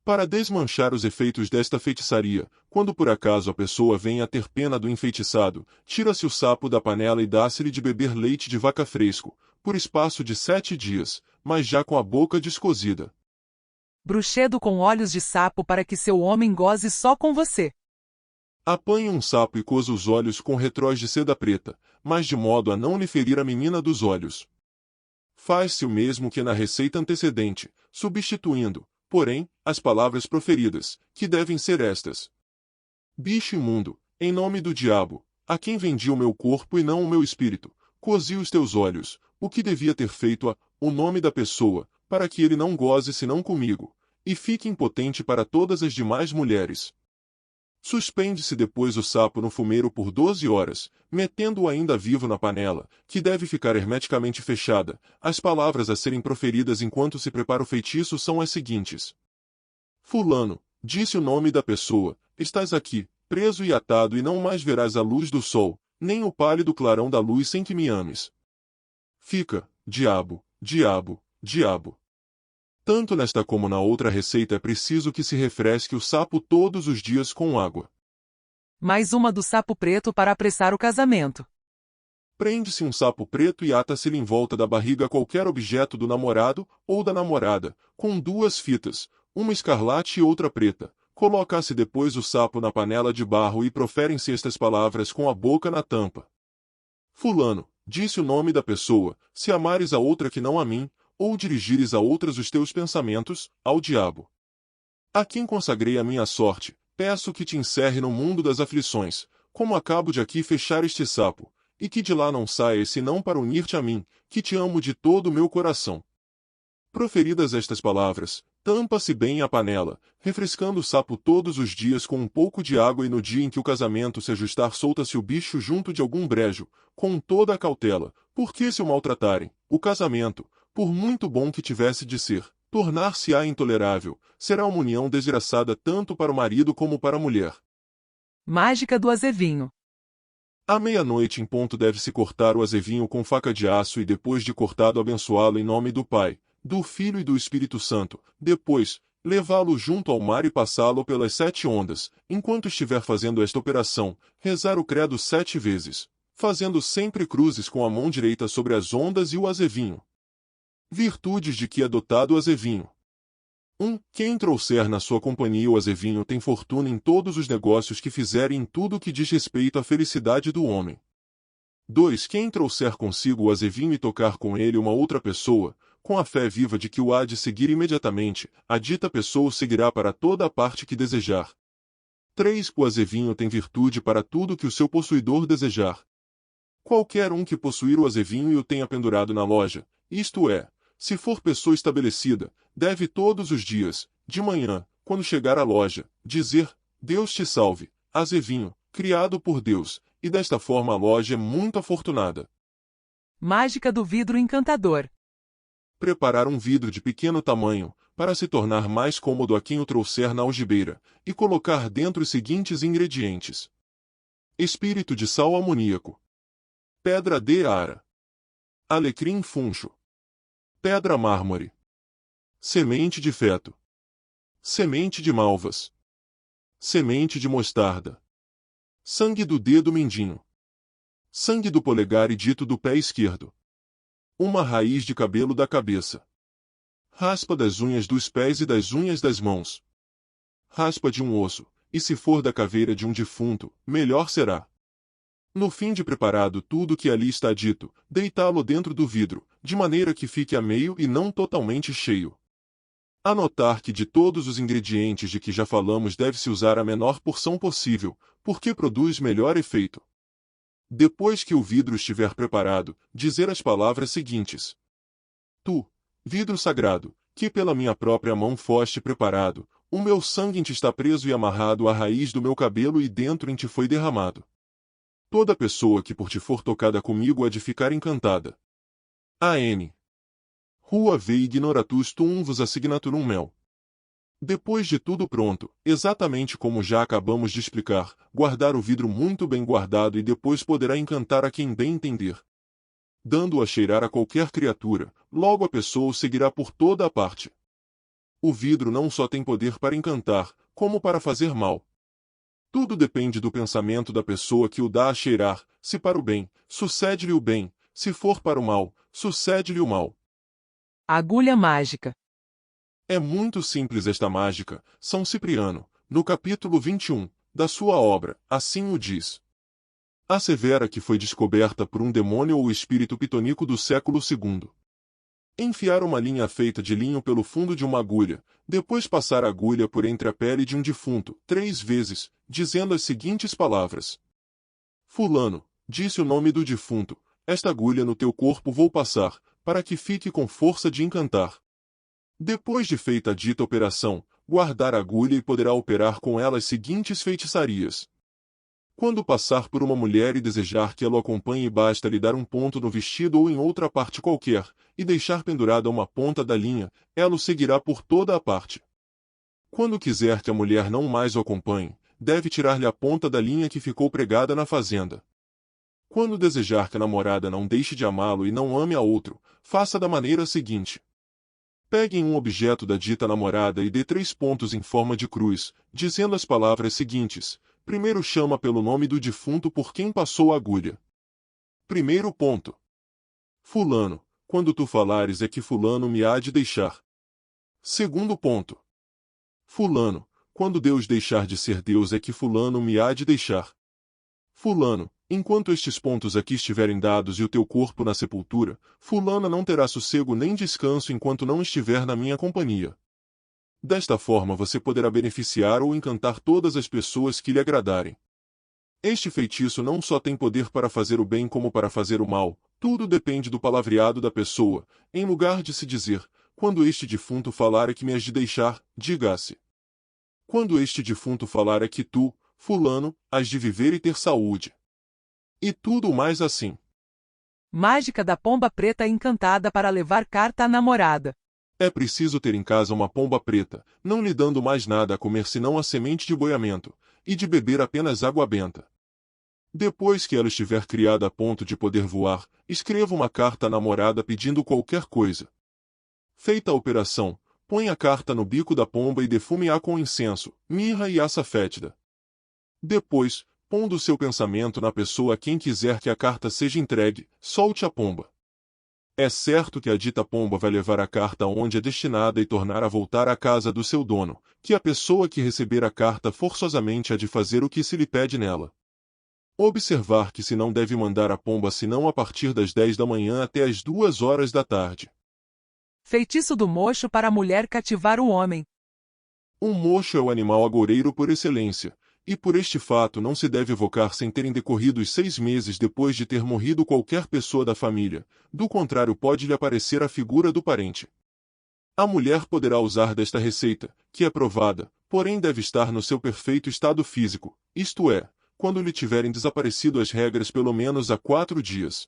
Para desmanchar os efeitos desta feitiçaria, quando por acaso a pessoa venha a ter pena do enfeitiçado, tira-se o sapo da panela e dá-se-lhe de beber leite de vaca fresco, por espaço de 7 dias, mas já com a boca descosida. Bruxedo com olhos de sapo para que seu homem goze só com você. Apanhe um sapo e coza os olhos com retróis de seda preta, mas de modo a não lhe ferir a menina dos olhos. Faz-se o mesmo que na receita antecedente, substituindo, porém, as palavras proferidas, que devem ser estas: Bicho imundo, em nome do diabo, a quem vendi o meu corpo e não o meu espírito, cozi os teus olhos, o que devia ter feito o nome da pessoa, para que ele não goze senão comigo, e fique impotente para todas as demais mulheres. Suspende-se depois o sapo no fumeiro por 12 horas, metendo-o ainda vivo na panela, que deve ficar hermeticamente fechada. As palavras a serem proferidas enquanto se prepara o feitiço são as seguintes: Fulano, disse o nome da pessoa, estás aqui, preso e atado e não mais verás a luz do sol, nem o pálido clarão da luz sem que me ames. Fica, diabo, diabo, diabo. Tanto nesta como na outra receita é preciso que se refresque o sapo todos os dias com água. Mais uma do sapo preto para apressar o casamento. Prende-se um sapo preto e ata-se-lhe em volta da barriga qualquer objeto do namorado ou da namorada, com 2 fitas, uma escarlate e outra preta. Coloca-se depois o sapo na panela de barro e proferem-se estas palavras com a boca na tampa. Fulano, disse o nome da pessoa, se amares a outra que não a mim, ou dirigires a outras os teus pensamentos, ao diabo. A quem consagrei a minha sorte, peço que te encerre no mundo das aflições, como acabo de aqui fechar este sapo, e que de lá não saias senão para unir-te a mim, que te amo de todo o meu coração. Proferidas estas palavras, tampa-se bem a panela, refrescando o sapo todos os dias com um pouco de água e no dia em que o casamento se ajustar solta-se o bicho junto de algum brejo, com toda a cautela, porque se o maltratarem, o casamento, por muito bom que tivesse de ser, tornar-se-á intolerável, será uma união desgraçada tanto para o marido como para a mulher. Mágica do azevinho. À meia-noite em ponto deve-se cortar o azevinho com faca de aço e depois de cortado abençoá-lo em nome do Pai, do Filho e do Espírito Santo, depois, levá-lo junto ao mar e passá-lo pelas 7 ondas, enquanto estiver fazendo esta operação, rezar o credo 7 vezes, fazendo sempre cruzes com a mão direita sobre as ondas e o azevinho. Virtudes de que é dotado o azevinho. Quem trouxer na sua companhia o azevinho tem fortuna em todos os negócios que fizer e em tudo que diz respeito à felicidade do homem. 2. Quem trouxer consigo o azevinho e tocar com ele uma outra pessoa, com a fé viva de que o há de seguir imediatamente, a dita pessoa o seguirá para toda a parte que desejar. 3. O azevinho tem virtude para tudo que o seu possuidor desejar. Qualquer um que possuir o azevinho e o tenha pendurado na loja, isto é, se for pessoa estabelecida, deve todos os dias, de manhã, quando chegar à loja, dizer, Deus te salve, azevinho, criado por Deus, e desta forma a loja é muito afortunada. Mágica do vidro encantador. Preparar um vidro de pequeno tamanho, para se tornar mais cômodo a quem o trouxer na algibeira, e colocar dentro os seguintes ingredientes: espírito de sal amoníaco, pedra de ara, alecrim funcho, pedra mármore, semente de feto, semente de malvas, semente de mostarda, sangue do dedo mindinho, sangue do polegar e dito do pé esquerdo, uma raiz de cabelo da cabeça, raspa das unhas dos pés e das unhas das mãos, raspa de um osso, e se for da caveira de um defunto, melhor será. No fim de preparado tudo que ali está dito, deitá-lo dentro do vidro, de maneira que fique a meio e não totalmente cheio. Anotar que de todos os ingredientes de que já falamos deve-se usar a menor porção possível, porque produz melhor efeito. Depois que o vidro estiver preparado, dizer as palavras seguintes: Tu, vidro sagrado, que pela minha própria mão foste preparado, o meu sangue em ti está preso e amarrado à raiz do meu cabelo e dentro em ti foi derramado. Toda pessoa que por ti for tocada comigo há de ficar encantada. A.N. Rua V ignoratus tuum vos assignaturum mel. Depois de tudo pronto, exatamente como já acabamos de explicar, guardar o vidro muito bem guardado e depois poderá encantar a quem bem entender. Dando-o a cheirar a qualquer criatura, logo a pessoa o seguirá por toda a parte. O vidro não só tem poder para encantar, como para fazer mal. Tudo depende do pensamento da pessoa que o dá a cheirar. Se para o bem, sucede-lhe o bem; se for para o mal, sucede-lhe o mal. Agulha mágica. É muito simples esta mágica. São Cipriano, no capítulo 21, da sua obra, assim o diz. Assevera que foi descoberta por um demônio ou espírito pitonico do século II. Enfiar uma linha feita de linho pelo fundo de uma agulha, depois passar a agulha por entre a pele de um defunto, 3 vezes, dizendo as seguintes palavras: Fulano, disse o nome do defunto, esta agulha no teu corpo vou passar, para que fique com força de encantar. Depois de feita a dita operação, guardar a agulha e poderá operar com ela as seguintes feitiçarias. Quando passar por uma mulher e desejar que ela o acompanhe, basta lhe dar um ponto no vestido ou em outra parte qualquer, e deixar pendurada uma ponta da linha, ela o seguirá por toda a parte. Quando quiser que a mulher não mais o acompanhe, deve tirar-lhe a ponta da linha que ficou pregada na fazenda. Quando desejar que a namorada não deixe de amá-lo e não ame a outro, faça da maneira seguinte. Pegue um objeto da dita namorada e dê 3 pontos em forma de cruz, dizendo as palavras seguintes. Primeiro chama pelo nome do defunto por quem passou a agulha. Primeiro ponto. Fulano, quando tu falares é que fulano me há de deixar. Segundo ponto. Fulano, quando Deus deixar de ser Deus é que fulano me há de deixar. Fulano, enquanto estes pontos aqui estiverem dados e o teu corpo na sepultura, fulana não terá sossego nem descanso enquanto não estiver na minha companhia. Desta forma você poderá beneficiar ou encantar todas as pessoas que lhe agradarem. Este feitiço não só tem poder para fazer o bem como para fazer o mal, tudo depende do palavreado da pessoa. Em lugar de se dizer, quando este defunto falar é que me has de deixar, diga-se. Quando este defunto falar é que tu, fulano, has de viver e ter saúde. E tudo mais assim. Mágica da pomba preta encantada para levar carta à namorada. É preciso ter em casa uma pomba preta, não lhe dando mais nada a comer senão a semente de boiamento, e de beber apenas água benta. Depois que ela estiver criada a ponto de poder voar, escreva uma carta à namorada pedindo qualquer coisa. Feita a operação, põe a carta no bico da pomba e defume-a com incenso, mirra e aça fétida. Depois, pondo seu pensamento na pessoa a quem quiser que a carta seja entregue, solte a pomba. É certo que a dita pomba vai levar a carta onde é destinada e tornar a voltar à casa do seu dono, que a pessoa que receber a carta forçosamente há de fazer o que se lhe pede nela. Observar que se não deve mandar a pomba senão a partir das 10 da manhã até as 2 horas da tarde. Feitiço do mocho para a mulher cativar o homem. Um mocho é o animal agoureiro por excelência, e por este fato não se deve evocar sem terem decorrido os 6 meses depois de ter morrido qualquer pessoa da família, do contrário pode-lhe aparecer a figura do parente. A mulher poderá usar desta receita, que é provada, porém deve estar no seu perfeito estado físico, isto é, quando lhe tiverem desaparecido as regras pelo menos há 4 dias.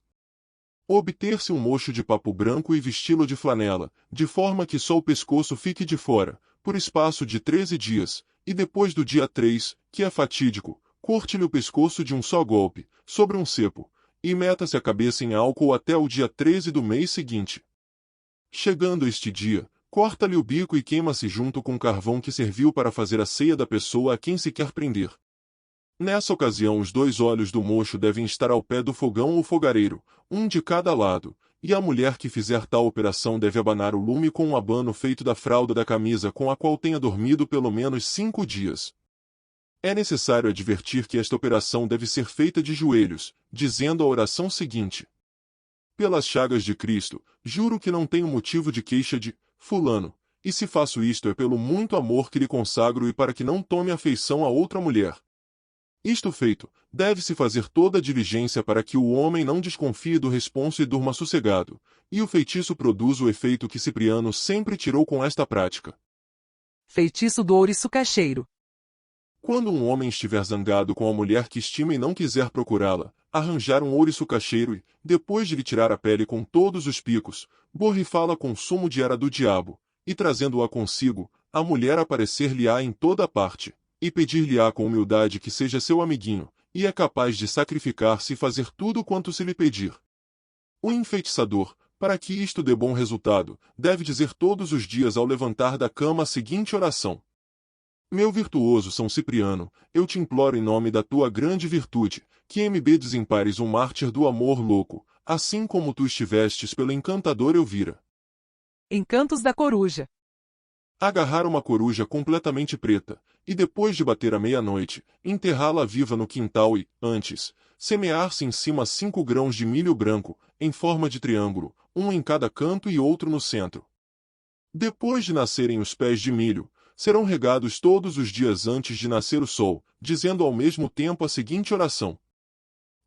Obter-se um mocho de papo branco e vesti-lo de flanela, de forma que só o pescoço fique de fora, por espaço de 13 dias, e depois do dia 3, que é fatídico, corte-lhe o pescoço de um só golpe, sobre um cepo, e meta-se a cabeça em álcool até o dia 13 do mês seguinte. Chegando este dia, corta-lhe o bico e queima-se junto com o carvão que serviu para fazer a ceia da pessoa a quem se quer prender. Nessa ocasião os 2 olhos do mocho devem estar ao pé do fogão ou fogareiro, um de cada lado, e a mulher que fizer tal operação deve abanar o lume com um abano feito da fralda da camisa com a qual tenha dormido pelo menos 5 dias. É necessário advertir que esta operação deve ser feita de joelhos, dizendo a oração seguinte: pelas chagas de Cristo, juro que não tenho motivo de queixa de fulano, e se faço isto é pelo muito amor que lhe consagro e para que não tome afeição a outra mulher. Isto feito, deve-se fazer toda a diligência para que o homem não desconfie do responso e durma sossegado, e o feitiço produz o efeito que Cipriano sempre tirou com esta prática. Feitiço do ouriço cacheiro. Quando um homem estiver zangado com a mulher que estima e não quiser procurá-la, arranjar um ouriço cacheiro e, depois de lhe tirar a pele com todos os picos, borrifá-la com sumo de era do diabo, e trazendo-a consigo, a mulher aparecer-lhe-á em toda a parte, e pedir-lhe-á com humildade que seja seu amiguinho, e é capaz de sacrificar-se e fazer tudo quanto se lhe pedir. O enfeitiçador, para que isto dê bom resultado, deve dizer todos os dias ao levantar da cama a seguinte oração: meu virtuoso São Cipriano, eu te imploro em nome da tua grande virtude, que me desempares um mártir do amor louco, assim como tu estivestes pelo encantador Elvira. Encantos da coruja. Agarrar uma coruja completamente preta, e depois de bater a meia-noite, enterrá-la viva no quintal e, antes, semear-se em cima 5 grãos de milho branco, em forma de triângulo, um em cada canto e outro no centro. Depois de nascerem os pés de milho, serão regados todos os dias antes de nascer o sol, dizendo ao mesmo tempo a seguinte oração: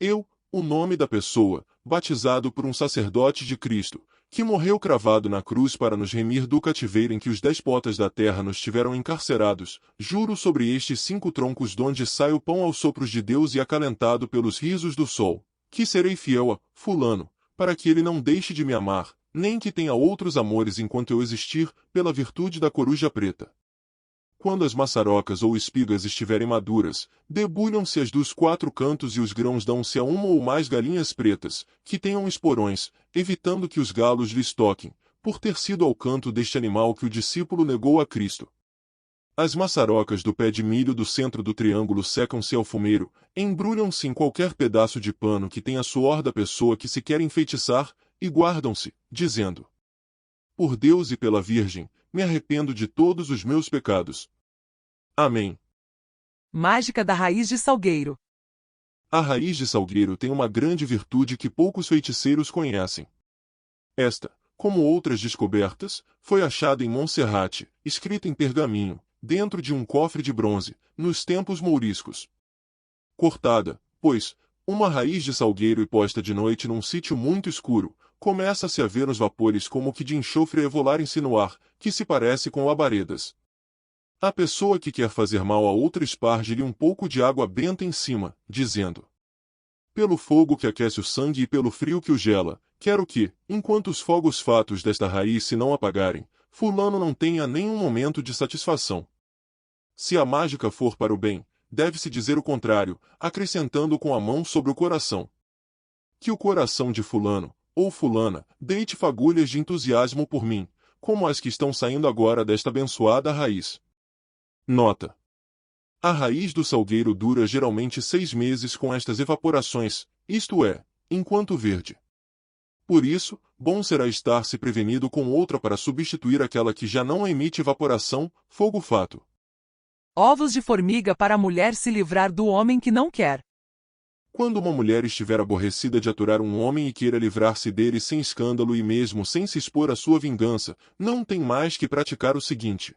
eu, o nome da pessoa, batizado por um sacerdote de Cristo, que morreu cravado na cruz para nos remir do cativeiro em que os déspotas da terra nos tiveram encarcerados, juro sobre estes 5 troncos donde sai o pão aos sopros de Deus e acalentado pelos risos do sol, que serei fiel a fulano, para que ele não deixe de me amar, nem que tenha outros amores enquanto eu existir, pela virtude da coruja preta. Quando as maçarocas ou espigas estiverem maduras, debulham-se-as dos 4 cantos e os grãos dão-se a uma ou mais galinhas pretas, que tenham esporões, evitando que os galos lhes toquem, por ter sido ao canto deste animal que o discípulo negou a Cristo. As maçarocas do pé de milho do centro do triângulo secam-se ao fumeiro, embrulham-se em qualquer pedaço de pano que tenha suor da pessoa que se quer enfeitiçar, e guardam-se, dizendo: por Deus e pela Virgem, me arrependo de todos os meus pecados. Amém. Mágica da raiz de salgueiro. A raiz de salgueiro tem uma grande virtude que poucos feiticeiros conhecem. Esta, como outras descobertas, foi achada em Monserrate, escrita em pergaminho, dentro de um cofre de bronze, nos tempos mouriscos. Cortada, pois, uma raiz de salgueiro e posta de noite num sítio muito escuro, começa-se a ver os vapores como que de enxofre evolarem-se no ar, que se parece com labaredas. A pessoa que quer fazer mal a outra esparge-lhe um pouco de água benta em cima, dizendo: pelo fogo que aquece o sangue e pelo frio que o gela, quero que, enquanto os fogos fatos desta raiz se não apagarem, fulano não tenha nenhum momento de satisfação. Se a mágica for para o bem, deve-se dizer o contrário, acrescentando com a mão sobre o coração: que o coração de fulano, ou fulana, deite fagulhas de entusiasmo por mim, como as que estão saindo agora desta abençoada raiz. Nota: a raiz do salgueiro dura geralmente 6 meses com estas evaporações, isto é, enquanto verde. Por isso, bom será estar-se prevenido com outra para substituir aquela que já não emite evaporação, fogo fato. Ovos de formiga para a mulher se livrar do homem que não quer. Quando uma mulher estiver aborrecida de aturar um homem e queira livrar-se dele sem escândalo e mesmo sem se expor à sua vingança, não tem mais que praticar o seguinte.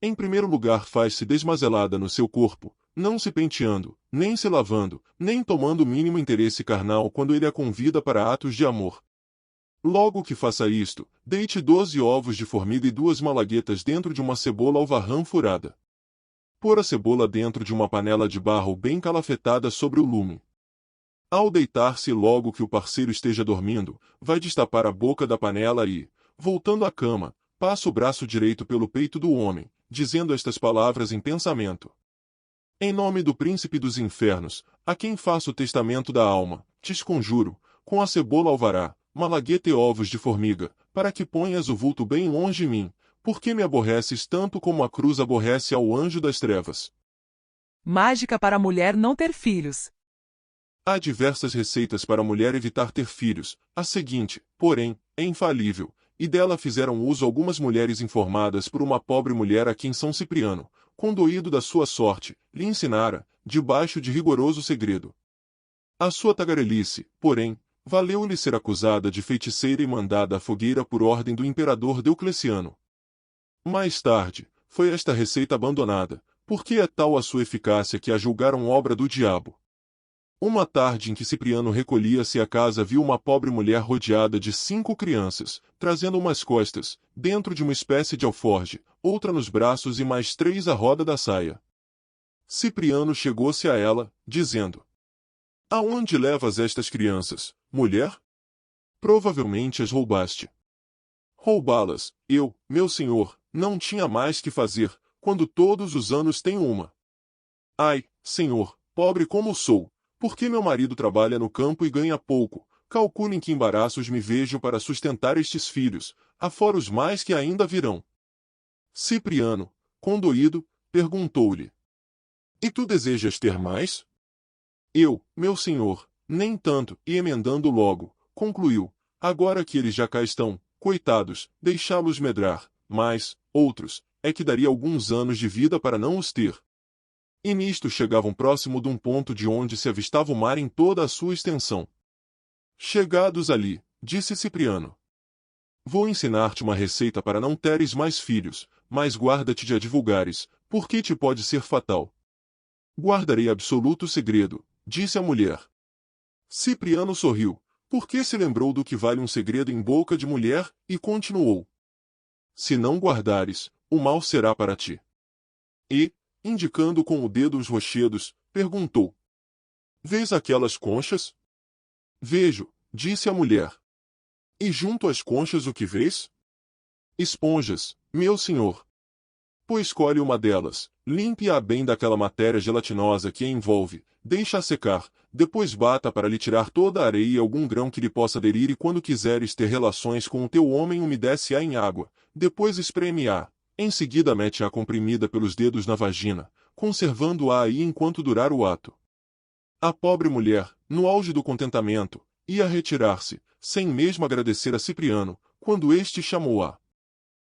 Em primeiro lugar, faz-se desmazelada no seu corpo, não se penteando, nem se lavando, nem tomando o mínimo interesse carnal quando ele a convida para atos de amor. Logo que faça isto, deite 12 ovos de formiga e 2 malaguetas dentro de uma cebola alvarrã furada. Pôr a cebola dentro de uma panela de barro bem calafetada sobre o lume. Ao deitar-se logo que o parceiro esteja dormindo, vai destapar a boca da panela e, voltando à cama, passa o braço direito pelo peito do homem, dizendo estas palavras em pensamento. Em nome do príncipe dos infernos, a quem faço o testamento da alma, te conjuro, com a cebola alvará, malagueta e ovos de formiga, para que ponhas o vulto bem longe de mim, porque me aborreces tanto como a cruz aborrece ao anjo das trevas. Mágica para a mulher não ter filhos. Há diversas receitas para a mulher evitar ter filhos, a seguinte, porém, é infalível, e dela fizeram uso algumas mulheres informadas por uma pobre mulher a quem São Cipriano, condoído da sua sorte, lhe ensinara, debaixo de rigoroso segredo. A sua tagarelice, porém, valeu-lhe ser acusada de feiticeira e mandada à fogueira por ordem do imperador Diocleciano. Mais tarde, foi esta receita abandonada, porque é tal a sua eficácia que a julgaram obra do diabo. Uma tarde em que Cipriano recolhia-se à casa viu uma pobre mulher rodeada de 5 crianças, trazendo umas costas, dentro de uma espécie de alforge, outra nos braços e mais 3 à roda da saia. Cipriano chegou-se a ela, dizendo: Aonde levas estas crianças, mulher? Provavelmente as roubaste. Roubá-las, eu, meu senhor, não tinha mais que fazer, quando todos os anos tenho uma. Ai, senhor, pobre como sou, porque meu marido trabalha no campo e ganha pouco, calculem que embaraços me vejo para sustentar estes filhos, afora os mais que ainda virão. Cipriano, condoído, perguntou-lhe: E tu desejas ter mais? Eu, meu senhor, nem tanto, e emendando logo, concluiu: Agora que eles já cá estão, coitados, deixá-los medrar, mas, outros, é que daria alguns anos de vida para não os ter. E nisto chegavam próximo de um ponto de onde se avistava o mar em toda a sua extensão. Chegados ali, disse Cipriano: Vou ensinar-te uma receita para não teres mais filhos, mas guarda-te de a divulgares, porque te pode ser fatal. Guardarei absoluto segredo, disse a mulher. Cipriano sorriu, porque se lembrou do que vale um segredo em boca de mulher, e continuou: Se não guardares, o mal será para ti. E, indicando com o dedo os rochedos, perguntou: Vês aquelas conchas? Vejo, disse a mulher. E junto às conchas o que vês? Esponjas, meu senhor. Pois colhe uma delas, limpe-a bem daquela matéria gelatinosa que a envolve, deixa-a secar, depois bata para lhe tirar toda a areia e algum grão que lhe possa aderir e quando quiseres ter relações com o teu homem umedece-a em água, depois espreme-a, em seguida mete-a comprimida pelos dedos na vagina, conservando-a aí enquanto durar o ato. A pobre mulher, no auge do contentamento, ia retirar-se, sem mesmo agradecer a Cipriano, quando este chamou-a.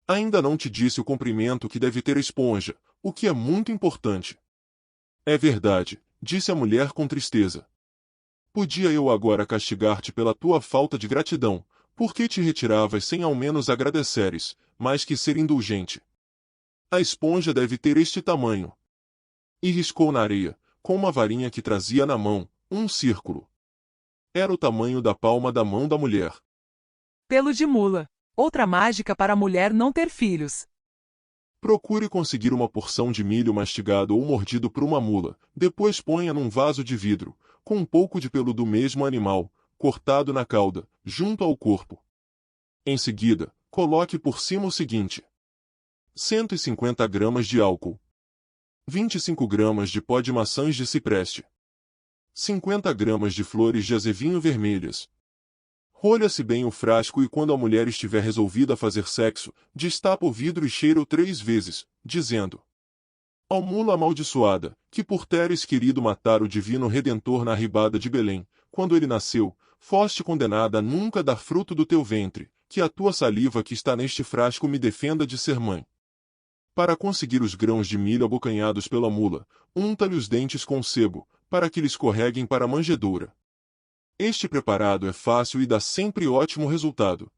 Ainda não te disse o comprimento que deve ter a esponja, o que é muito importante. É verdade, disse a mulher com tristeza. Podia eu agora castigar-te pela tua falta de gratidão, porque te retiravas sem ao menos agradeceres, mais que ser indulgente. A esponja deve ter este tamanho. E riscou na areia, com uma varinha que trazia na mão, um círculo. Era o tamanho da palma da mão da mulher. Pelo de mula. Outra mágica para a mulher não ter filhos. Procure conseguir uma porção de milho mastigado ou mordido por uma mula, depois ponha num vaso de vidro, com um pouco de pelo do mesmo animal, cortado na cauda, junto ao corpo. Em seguida, coloque por cima o seguinte: 150 gramas de álcool, 25 gramas de pó de maçãs de cipreste, 50 gramas de flores de azevinho vermelhas. Rolha-se bem o frasco e quando a mulher estiver resolvida a fazer sexo, destapa o vidro e cheira-o 3 vezes, dizendo: Ó mula amaldiçoada, que por teres querido matar o divino Redentor na ribada de Belém, quando ele nasceu, foste condenada a nunca dar fruto do teu ventre, que a tua saliva que está neste frasco me defenda de ser mãe. Para conseguir os grãos de milho abocanhados pela mula, unta-lhe os dentes com sebo, para que lhe escorreguem para a manjedoura. Este preparado é fácil e dá sempre ótimo resultado.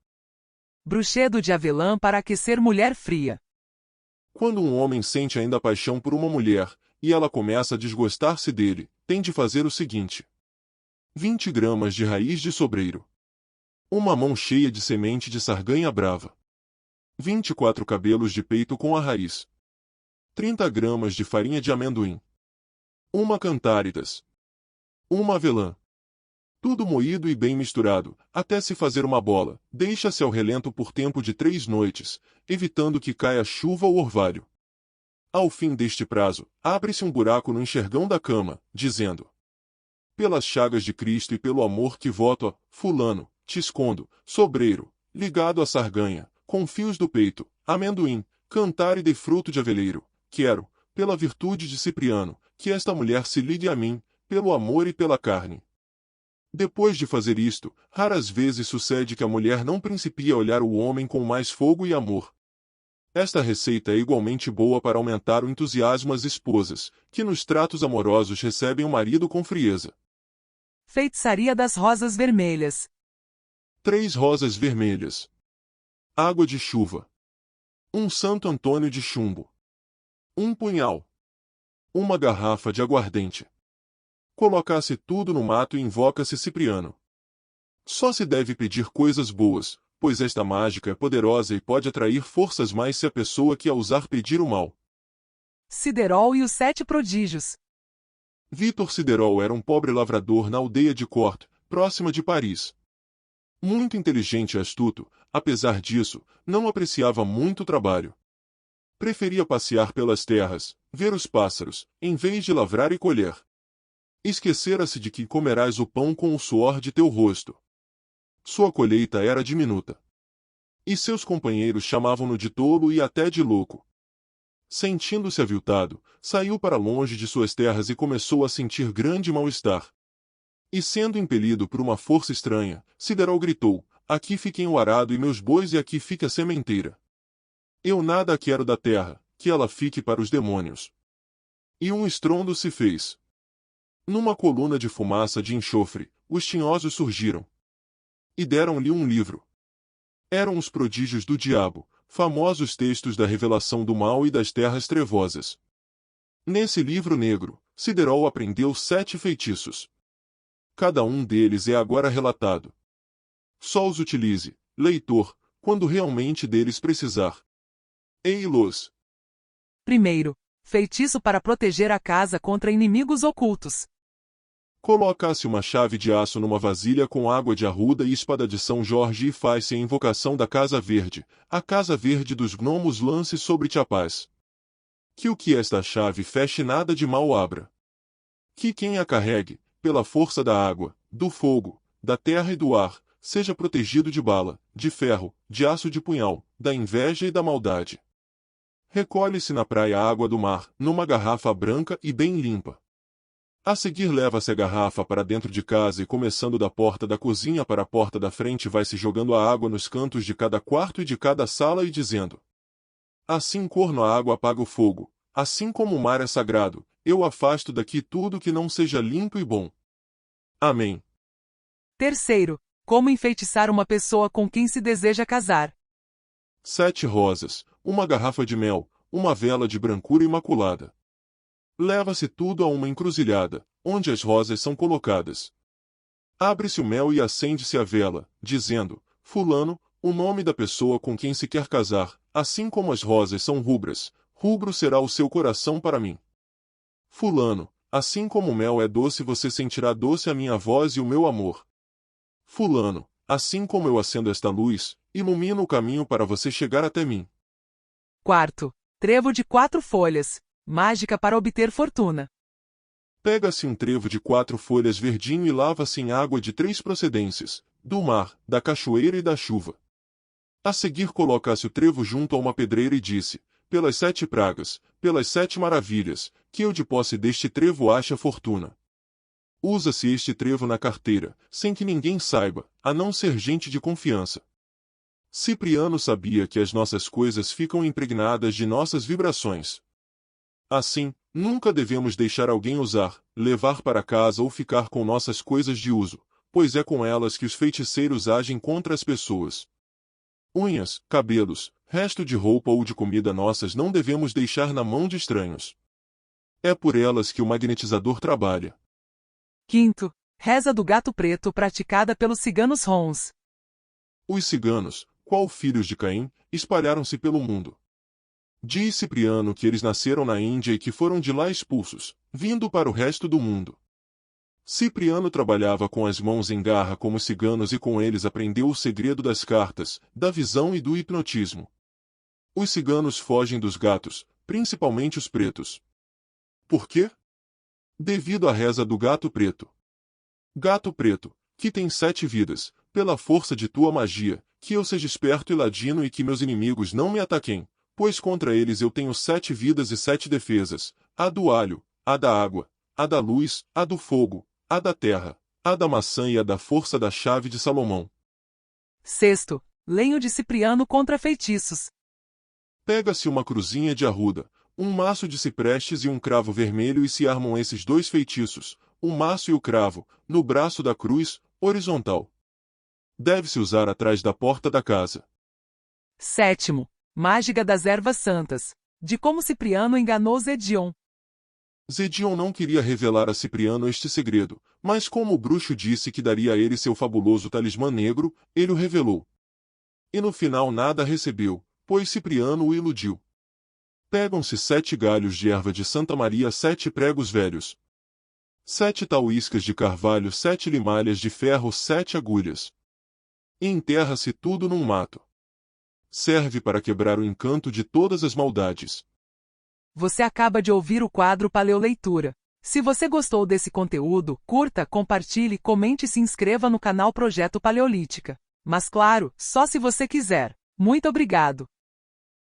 Bruxedo de avelã para aquecer mulher fria. Quando um homem sente ainda paixão por uma mulher, e ela começa a desgostar-se dele, tem de fazer o seguinte: 20 gramas de raiz de sobreiro. Uma mão cheia de semente de sarganha brava. 24 cabelos de peito com a raiz. 30 gramas de farinha de amendoim. Uma cantáridas. Uma avelã. Tudo moído e bem misturado, até se fazer uma bola, deixa-se ao relento por tempo de 3 noites, evitando que caia chuva ou orvalho. Ao fim deste prazo, abre-se um buraco no enxergão da cama, dizendo: pelas chagas de Cristo e pelo amor que voto a fulano, te escondo, sobreiro, ligado à sarganha, com fios do peito, amendoim, cantáride e fruto de aveleiro, quero, pela virtude de Cipriano, que esta mulher se ligue a mim, pelo amor e pela carne. Depois de fazer isto, raras vezes sucede que a mulher não principie a olhar o homem com mais fogo e amor. Esta receita é igualmente boa para aumentar o entusiasmo às esposas, que nos tratos amorosos recebem o marido com frieza. Feitiçaria das rosas vermelhas. 3 rosas vermelhas. Água de chuva. Um Santo Antônio de chumbo. Um punhal. Uma garrafa de aguardente. Coloca-se tudo no mato e invoca-se Cipriano. Só se deve pedir coisas boas, pois esta mágica é poderosa e pode atrair forças mais se a pessoa que a usar pedir o mal. Siderol e os 7 prodígios. Vítor Siderol era um pobre lavrador na aldeia de Corte, próxima de Paris. Muito inteligente e astuto, apesar disso, não apreciava muito trabalho. Preferia passear pelas terras, ver os pássaros, em vez de lavrar e colher. Esquecera-se de que comerás o pão com o suor de teu rosto. Sua colheita era diminuta. E seus companheiros chamavam-no de tolo e até de louco. Sentindo-se aviltado, saiu para longe de suas terras e começou a sentir grande mal-estar. E sendo impelido por uma força estranha, Siderol gritou: aqui fiquem o arado e meus bois e aqui fique a sementeira. Eu nada quero da terra, que ela fique para os demônios. E um estrondo se fez. Numa coluna de fumaça de enxofre, os tinhosos surgiram. E deram-lhe um livro. Eram os prodígios do diabo, famosos textos da revelação do mal e das terras trevosas. Nesse livro negro, Siderol aprendeu 7 feitiços. Cada um deles é agora relatado. Só os utilize, leitor, quando realmente deles precisar. Ei-los. Primeiro, feitiço para proteger a casa contra inimigos ocultos. Coloca-se uma chave de aço numa vasilha com água de arruda e espada de São Jorge e faz-se a invocação da Casa Verde, a Casa Verde dos Gnomos lance sobre-te a paz. Que o que esta chave feche nada de mal abra. Que quem a carregue, pela força da água, do fogo, da terra e do ar, seja protegido de bala, de ferro, de aço de punhal, da inveja e da maldade. Recolhe-se na praia a água do mar, numa garrafa branca e bem limpa. A seguir leva-se a garrafa para dentro de casa e começando da porta da cozinha para a porta da frente vai-se jogando a água nos cantos de cada quarto e de cada sala e dizendo: assim corno a água apaga o fogo, assim como o mar é sagrado, eu afasto daqui tudo que não seja limpo e bom. Amém. Terceiro, como enfeitiçar uma pessoa com quem se deseja casar. 7 rosas, uma garrafa de mel, uma vela de brancura imaculada. Leva-se tudo a uma encruzilhada, onde as rosas são colocadas. Abre-se o mel e acende-se a vela, dizendo: fulano, o nome da pessoa com quem se quer casar, assim como as rosas são rubras, rubro será o seu coração para mim. Fulano, assim como o mel é doce você sentirá doce a minha voz e o meu amor. Fulano, assim como eu acendo esta luz, ilumino o caminho para você chegar até mim. Quarto, trevo de 4 folhas. Mágica para obter fortuna. Pega-se um trevo de 4 folhas verdinho e lava-se em água de 3 procedências, do mar, da cachoeira e da chuva. A seguir coloca-se o trevo junto a uma pedreira e disse: pelas 7 pragas, pelas 7 maravilhas, que eu de posse deste trevo ache a fortuna. Usa-se este trevo na carteira, sem que ninguém saiba, a não ser gente de confiança. Cipriano sabia que as nossas coisas ficam impregnadas de nossas vibrações. Assim, nunca devemos deixar alguém usar, levar para casa ou ficar com nossas coisas de uso, pois é com elas que os feiticeiros agem contra as pessoas. Unhas, cabelos, resto de roupa ou de comida nossas não devemos deixar na mão de estranhos. É por elas que o magnetizador trabalha. Quinto, reza do gato preto praticada pelos ciganos Hons. Os ciganos, qual filhos de Caim, espalharam-se pelo mundo. Diz Cipriano que eles nasceram na Índia e que foram de lá expulsos, vindo para o resto do mundo. Cipriano trabalhava com as mãos em garra como ciganos e com eles aprendeu o segredo das cartas, da visão e do hipnotismo. Os ciganos fogem dos gatos, principalmente os pretos. Por quê? Devido à reza do gato preto. Gato preto, que tem 7 vidas, pela força de tua magia, que eu seja esperto e ladino e que meus inimigos não me ataquem, pois contra eles eu tenho 7 vidas e 7 defesas, a do alho, a da água, a da luz, a do fogo, a da terra, a da maçã e a da força da chave de Salomão. Sexto, lenho de Cipriano contra feitiços. Pega-se uma cruzinha de arruda, um maço de ciprestes e um cravo vermelho e se armam esses 2 feitiços, o maço e o cravo, no braço da cruz, horizontal. Deve-se usar atrás da porta da casa. Sétimo, mágica das ervas santas. De como Cipriano enganou Zedion. Zedion não queria revelar a Cipriano este segredo, mas como o bruxo disse que daria a ele seu fabuloso talismã negro, ele o revelou. E no final nada recebeu, pois Cipriano o iludiu. Pegam-se 7 galhos de erva de Santa Maria, 7 pregos velhos, 7 tauíscas de carvalho, 7 limalhas de ferro, 7 agulhas. E enterra-se tudo num mato. Serve para quebrar o encanto de todas as maldades. Você acaba de ouvir o quadro Paleoleitura. Se você gostou desse conteúdo, curta, compartilhe, comente e se inscreva no canal Projeto Paleolítica. Mas claro, só se você quiser. Muito obrigado!